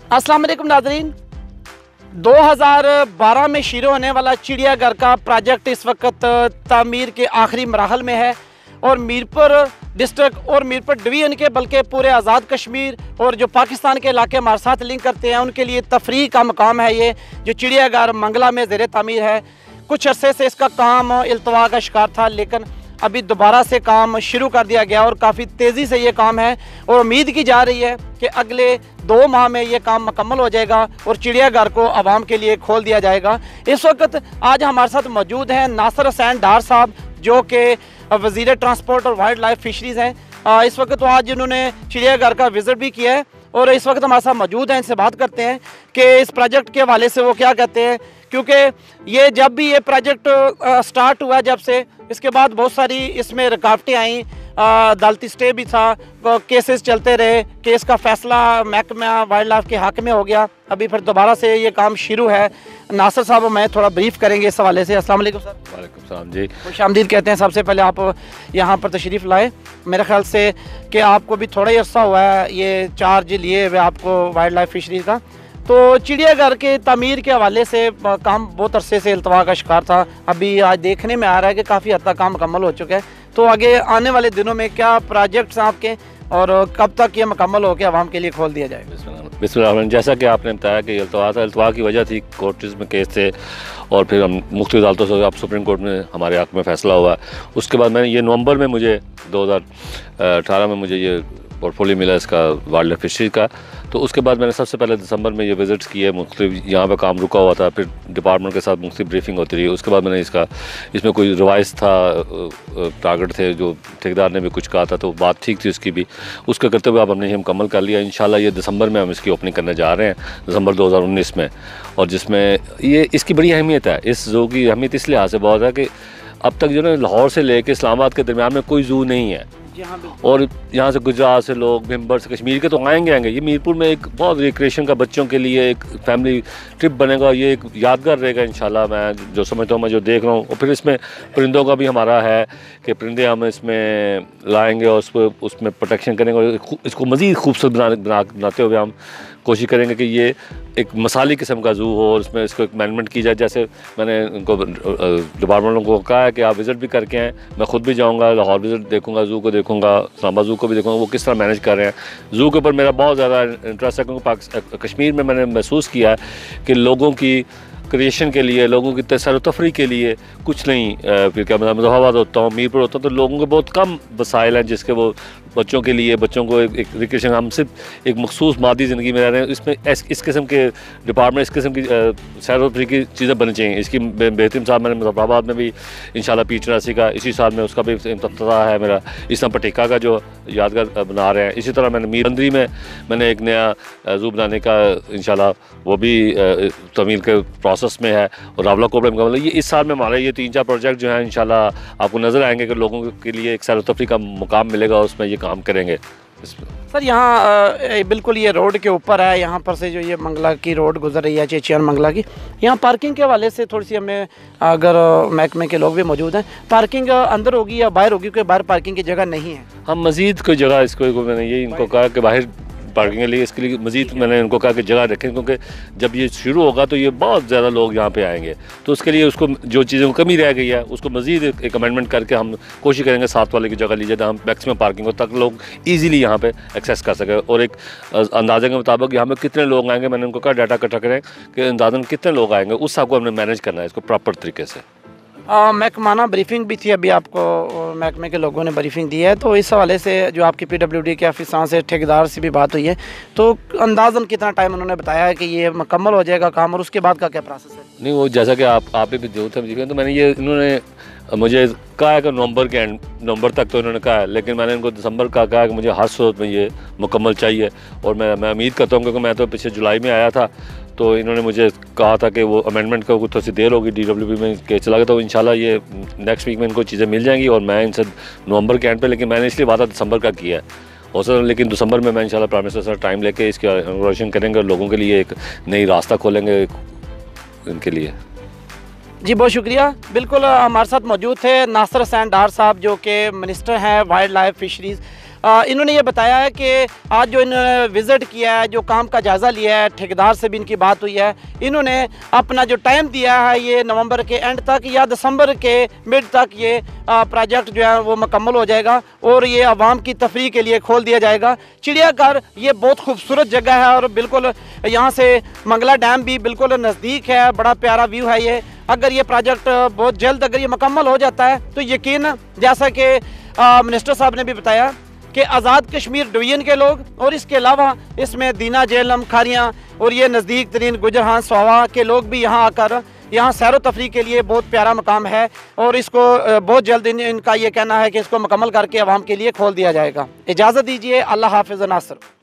अस्सलाम वालेकुम नाज़रीन। 2012 में शुरू होने वाला चिड़ियाघर का प्रोजेक्ट इस वक्त तामीर के आखिरी मराहल में है और मीरपुर डिस्ट्रिक्ट और मीरपुर डिवीज़न के बल्कि पूरे आज़ाद कश्मीर और जो पाकिस्तान के इलाके हमारे साथ लिंक करते हैं उनके लिए तफरीह का मकाम है। ये जो चिड़ियाघर मंगला में ज़ेर तामीर है, कुछ अरसे से इसका काम इल्तवा का शिकार था, लेकिन अभी दोबारा से काम शुरू कर दिया गया और काफ़ी तेज़ी से ये काम है और उम्मीद की जा रही है कि अगले 2 माह में ये काम मुकम्मल हो जाएगा और चिड़ियाघर को आवाम के लिए खोल दिया जाएगा। इस वक्त आज हमारे साथ मौजूद हैं नासिर हुसैन डार साहब, जो कि वज़ीर ट्रांसपोर्ट और वाइल्ड लाइफ फिशरीज़ हैं। इस वक्त तो आज इन्होंने चिड़ियाघर का विज़िट भी किया है और इस वक्त हमारे साथ मौजूद हैं। इनसे बात करते हैं कि इस प्रोजेक्ट के हवाले से वो क्या कहते हैं, क्योंकि ये जब भी ये प्रोजेक्ट स्टार्ट हुआ, जब से इसके बाद बहुत सारी इसमें रुकावटें आई, अदालती स्टे भी था, केसेस चलते रहे, केस का फैसला महकमा वाइल्ड लाइफ के हक़ में हो गया। अभी फिर दोबारा से ये काम शुरू है। नासिर साहब मैं थोड़ा ब्रीफ करेंगे इस हवाले से। अस्सलाम वालेकुम सर। वालेकुम सलाम जी। खुशामदीद कहते हैं। सबसे पहले आप यहाँ पर तशरीफ़ लाए, मेरे ख्याल से कि आपको भी थोड़ा ही अर्सा हुआ है ये चार्ज लिए हुए आपको वाइल्ड लाइफ फिशरीज़ का। तो चिड़ियाघर के तामीर के हवाले से काम बहुत अरसे से इल्तवा का शिकार था, अभी आज देखने में आ रहा है कि काफ़ी हद तक काम मुकम्मल हो चुका है। तो आगे आने वाले दिनों में क्या प्रोजेक्ट्स हैं आपके और कब तक ये मुकम्मल होकर आवाम के लिए खोल दिया जाएगा? बिस्मिल्लाह। जैसा कि आपने बताया कि इल्तवा था, इल्तवा की वजह थी कोर्ट्स में केस थे और फिर हम मुख्तलिफ अदालतों से अब सुप्रीम कोर्ट में हमारे हक़ में फ़ैसला हुआ। उसके बाद मैंने ये नवंबर में मुझे 2018 में मुझे ये पोर्टफोलियो मिला इसका वाइल्ड लाइफ फिशरी का। तो उसके बाद मैंने सबसे पहले दिसंबर में ये विज़िट्स किए, मुख्तलिफ यहाँ पे काम रुका हुआ था, फिर डिपार्टमेंट के साथ मुख्तलिफ ब्रीफिंग होती रही। उसके बाद मैंने इसमें कोई रिवाइज था, टारगेट थे जो ठेकेदार ने भी कुछ कहा था, तो बात ठीक थी उसकी भी। उसके करते हुए अब हमने ये मुकम्मल कर लिया। इंशाल्लाह ये दिसंबर में हम इसकी ओपनिंग करने जा रहे हैं, दिसंबर 2019 में। और जिसमें ये इसकी बड़ी अहमियत है, इस ज़ू की अहमियत इस लिहाज से बहुत है कि अब तक जो है लाहौर से लेकर इस्लामाबाद के दरमियान में कोई ज़ू नहीं है। और यहाँ से गुजरात से लोग, मेंबर से, कश्मीर के तो आएंगे। ये मीरपुर में एक बहुत रिक्रिएशन का बच्चों के लिए एक फैमिली ट्रिप बनेगा, ये एक यादगार रहेगा इंशाल्लाह। मैं जो समझता हूँ, मैं जो देख रहा हूँ। और फिर इसमें परिंदों का भी हमारा है कि परिंदे हम इसमें लाएंगे और उसमें प्रोटेक्शन करेंगे और इसको मज़ीद खूबसूरत बनाते हुए हम कोशिश करेंगे कि ये एक मसाली किस्म का ज़ू हो और उसमें इसको एक मैनेजमेंट की जाए। जैसे मैंने उनको डिपार्टमेंट को कहा है कि आप विज़िट भी करके आएँ, मैं ख़ुद भी जाऊँगा, लाहौर विज़िट देखूँगा, ज़ू को देखूँगा, इस्लामाबाद ज़ू को भी देखूँगा वो किस तरह मैनेज कर रहे हैं। ज़ू के ऊपर मेरा बहुत ज़्यादा इंटरेस्ट है, क्योंकि कश्मीर में मैंने महसूस किया है कि लोगों की क्रिएशन के लिए, लोगों की तसर तफरी के लिए कुछ नहीं। फिर क्या मैं मुजफ्फराबाद होता हूँ, मीरपुर होता हूँ, तो लोगों के बहुत कम वसाइल हैं जिसके वो बच्चों के लिए, बच्चों को एक रिक्रिएशन, हम सिर्फ एक मखसूस मादी ज़िंदगी में रह रहे हैं। इसमें इस किस्म के डिपार्टमेंट, इस किस्म की सैर तफरी की चीज़ें बननी चाहिए। इसकी बेहतरीन साहब मैंने मुजफ्फराबाद में भी इंशाल्लाह P84 का इसी साल में उसका भी इफ्तिताह है मेरा। इस तरह पटेका का जो यादगार बना रहे हैं। इसी तरह मैंने मीरबंदरी में मैंने एक नया ज़ू बनाने का इंशाल्लाह वो भी तमीर के प्रोसेस में है। और रावला कोबरा में ये इस साल में हमारे ये 3-4 प्रोजेक्ट जो हैं इंशाल्लाह आपको नज़र आएंगे कि लोगों के लिए एक सैर तफरी का मुकाम मिलेगा, उसमें ये काम करेंगे। सर यहाँ बिल्कुल ये रोड के ऊपर है, यहाँ पर से जो ये मंगला की रोड गुजर रही है, चेचियन मंगला की, यहाँ पार्किंग के हवाले से थोड़ी सी हमें, अगर महकमे के लोग भी मौजूद हैं, पार्किंग अंदर होगी या बाहर होगी? क्योंकि बाहर पार्किंग की जगह नहीं है। हम मज़ीद कोई जगह इसको मैंने ये इनको कहा कि बाहर पार्किंग के लिए, इसके लिए मज़ीद मैंने इनको कहा कि जगह रखें, क्योंकि जब ये शुरू होगा तो ये बहुत ज़्यादा लोग यहाँ पे आएंगे। तो उसके लिए उसको जो चीज़ों की कमी रह गई है उसको मज़ीद एक अमेंडमेंट करके हम कोशिश करेंगे 7 वाले की जगह लीजिए, तो हम मैक्सिमम पार्किंग हो तक लोग ईज़िली यहाँ पे एक्सेस कर सकें। और एक अंदाजे के मुताबिक यहाँ पर कितने लोग आएँगे, मैंने उनको कहा डाटा इकट्ठा करें कि अंदाज़न कितने लोग आएँगे, उस हिसाब को हमने मैनेज करना है इसको प्रॉपर तरीके से। महकमाना ब्रीफिंग भी थी, अभी आपको महकमे के लोगों ने ब्रीफिंग दी है, तो इस हवाले से जो आपकी PWD के ऑफिसर से, ठेकेदार से भी बात हुई है, तो अंदाज़न कितना टाइम उन्होंने बताया है कि ये मुकम्मल हो जाएगा काम और उसके बाद का क्या प्रोसेस है? नहीं, वो जैसा कि आप भी जो थे, तो मैंने ये इन्होंने मुझे कहा है कि नवंबर तक तो इन्होंने कहा है, लेकिन मैंने इनको दिसंबर का कहा कि मुझे हर सूरत में ये मुकम्मल चाहिए। और मैं उम्मीद करता हूँ, क्योंकि मैं तो पिछले जुलाई में आया था, तो इन्होंने मुझे कहा था कि वो अमेंडमेंट का कुछ थोड़ी सी देर होगी, DWP में केस चला गया, तो इंशाल्लाह ये नेक्स्ट वीक में इनको चीज़ें मिल जाएंगी और मैं इनसे नवंबर के एंड पे, लेकिन मैंने इसलिए वादा दिसंबर का किया है। हो सकता है लेकिन दिसंबर में मैं इंशाल्लाह प्राइम मिनिस्टर से टाइम लेके इसकी इनॉग्रेशन करेंगे और लोगों के लिए एक नई रास्ता खोलेंगे इनके लिए। जी बहुत शुक्रिया। बिल्कुल हमारे साथ मौजूद थे नासिर हुसैन डार साहब, जो कि मिनिस्टर हैं वाइल्ड लाइफ फिशरीज़। इन्होंने ये बताया है कि आज जो इन्होंने विज़िट किया है, जो काम का जायज़ा लिया है, ठेकेदार से भी इनकी बात हुई है, इन्होंने अपना जो टाइम दिया है ये नवंबर के एंड तक या दिसंबर के मिड तक ये प्रोजेक्ट जो है वो मुकम्मल हो जाएगा और ये आवाम की तफरीह के लिए खोल दिया जाएगा। चिड़ियाघर ये बहुत खूबसूरत जगह है और बिल्कुल यहाँ से मंगला डैम भी बिल्कुल नज़दीक है, बड़ा प्यारा व्यू है ये। अगर ये प्रोजेक्ट बहुत जल्द अगर ये मुकम्मल हो जाता है तो यकीन, जैसा कि मिनिस्टर साहब ने भी बताया कि आज़ाद कश्मीर डिवीज़न के लोग और इसके अलावा इसमें दीना, जेहलम, खारियाँ और ये नज़दीक तरीन गुजरहान, स्वावा के लोग भी यहाँ आकर यहाँ सैर व तफरीह के लिए बहुत प्यारा मकाम है और इसको बहुत जल्द इनका ये कहना है कि इसको मुकम्मल करके आवाम के लिए खोल दिया जाएगा। इजाज़त दीजिए, अल्लाह हाफ़िज़ नासर।